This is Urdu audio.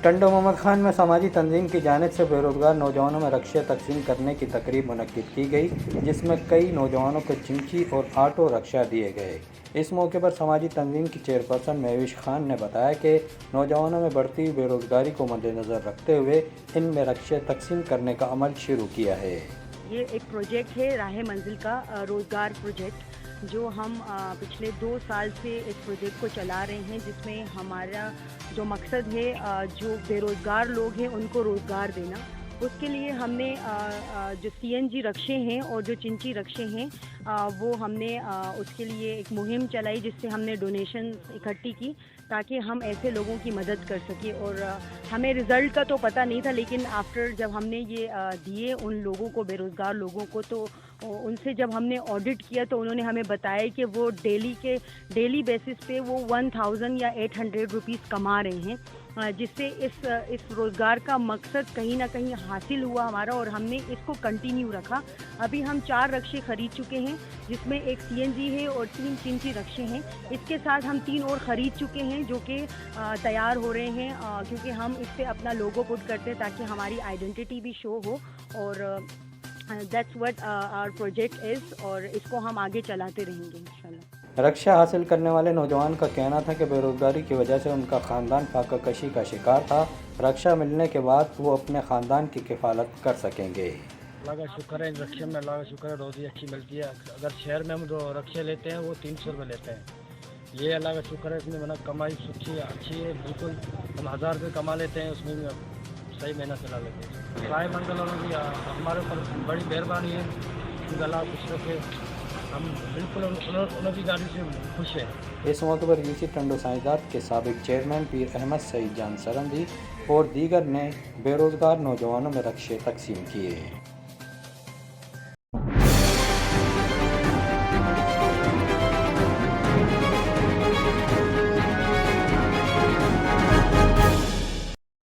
ٹنڈو محمد خان میں سماجی تنظیم کی جانب سے بے روزگار نوجوانوں میں رکشے تقسیم کرنے کی تقریب منعقد کی گئی، جس میں کئی نوجوانوں کو چمچی اور آٹو رکشہ دیے گئے۔ اس موقع پر سماجی تنظیم کی چیئرپرسن مہوش خان نے بتایا کہ نوجوانوں میں بڑھتی ہوئی بے روزگاری کو مد نظر رکھتے ہوئے ان میں رکشے تقسیم کرنے کا عمل شروع کیا ہے۔ یہ ایک پروجیکٹ ہے راہ منزل کا روزگار پروجیکٹ، جو ہم پچھلے 2 سال سے اس پروجیکٹ کو چلا رہے ہیں، جس میں ہمارا جو مقصد ہے جو بے روزگار لوگ ہیں ان کو روزگار دینا۔ اس کے لیے ہم نے جو CNG رکشے ہیں اور جو چنچی رکشے ہیں وہ ہم نے اس کے لیے ایک مہم چلائی، جس سے ہم نے ڈونیشن اکٹھی کی تاکہ ہم ایسے لوگوں کی مدد کر سکیں۔ اور ہمیں رزلٹ کا تو پتہ نہیں تھا، لیکن آفٹر جب ہم نے یہ دیے ان لوگوں کو، بے روزگار لوگوں کو، تو ان سے جب ہم نے آڈٹ کیا تو انہوں نے ہمیں بتایا کہ وہ ڈیلی بیسس پہ وہ 1000 یا 800 روپیز کما رہے ہیں، جس سے اس روزگار کا مقصد کہیں نہ کہیں حاصل ہوا ہمارا، اور ہم نے اس کو کنٹینیو رکھا۔ ابھی ہم 4 رکشے خرید چکے ہیں، جس میں ایک CNG ہے اور 3 چنچی رکشے ہیں۔ اس کے ساتھ ہم 3 اور خرید چکے ہیں جو کہ تیار ہو رہے ہیں، کیونکہ ہم اس سے اپنا لوگو پٹ کرتے ہیں تاکہ ہماری آئیڈینٹی بھی شو ہو، اور that's what our project is, اور اس کو ہم آگے چلاتے رہیں گے انشاءاللہ۔ رکشہ حاصل کرنے والے نوجوان کا کہنا تھا کہ بے روزگاری کی وجہ سے ان کا خاندان فاقہ کشی کا شکار تھا۔ رکشہ ملنے کے بعد وہ اپنے خاندان کی کفالت کر سکیں گے۔ اللہ کا شکر ہے، رکشے میں اللہ کا شکر ہے، روزی اچھی ملتی ہے۔ اگر شہر میں ہم جو رکشے لیتے ہیں وہ 300 روپے لیتے ہیں، یہ اللہ کا شکر ہے، اس میں کمائی اچھی ہے، بالکل ہم 1000 روپے کما لیتے ہیں، اس میں بھی صحیح محنت چلا لیتے ہیں۔ رائے منزل والوں کی ہمارے اوپر بڑی مہربانی ہے، کیونکہ اللہ خوش رکھے، ہم بالکل انہوں کی گاڑی سے خوش ہیں۔ اس موقع پر UC ٹنڈو سائنسدان کے سابق چیئرمین پیر احمد سعید جان سرندی اور دیگر نے بے روزگار نوجوانوں میں رکشے تقسیم کیے۔